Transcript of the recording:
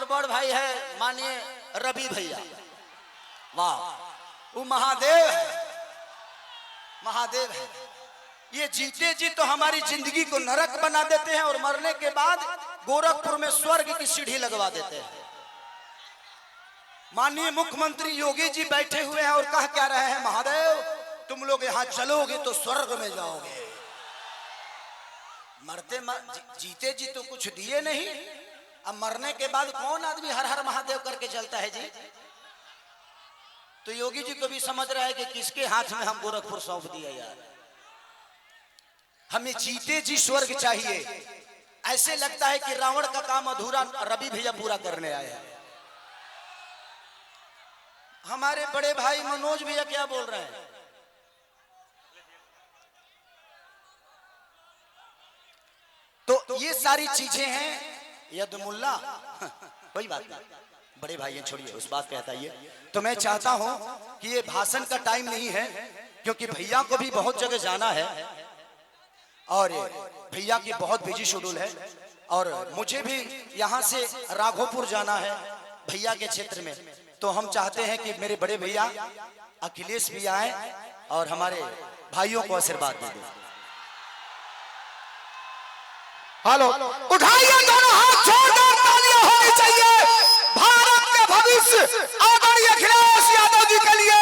बड़ भाई है मानिए रवि भैया, वाह, वो महादेव है, महादेव है। ये जीते जी तो हमारी जिंदगी को नरक बना देते हैं और मरने के बाद गोरखपुर में स्वर्ग की सीढ़ी लगवा देते हैं। माननीय मुख्यमंत्री योगी जी बैठे हुए हैं और कह क्या रहे हैं, महादेव तुम लोग यहाँ चलोगे तो स्वर्ग में जाओगे। जीते जी तो कुछ दिए नहीं, अब मरने के बाद कौन आदमी हर हर महादेव करके चलता है जी। तो योगी जी को भी समझ रहा है कि किसके हाथ में हम गोरखपुर सौंप दिया यार। हमें जीते जी स्वर्ग चाहिए। ऐसे लगता है कि रावण का काम अधूरा रवि भैया पूरा करने आए हैं। हमारे बड़े भाई मनोज भैया क्या बोल रहे हैं? तो ये सारी चीजें हैं। यदमुल्ला कोई बात नहीं, बड़े भाई हैं, छोड़िए उस बात पे बताइए। तो मैं चाहता हूं कि ये भाषण का टाइम नहीं है, क्योंकि भैया को भी बहुत जगह जाना है और भैया की बहुत बिजी शेड्यूल है और मुझे भी यहाँ से राघोपुर जाना है भैया के क्षेत्र में। तो हम चाहते हैं कि मेरे बड़े भैया अखिलेश भी आए और हमारे भाइयों को आशीर्वाद दे दें। हेलो, उठाइए दोनों हाथ, जोरदार तालियां होनी चाहिए भारत के भविष्य आदरणीय अखिलेश यादव जी के लिए।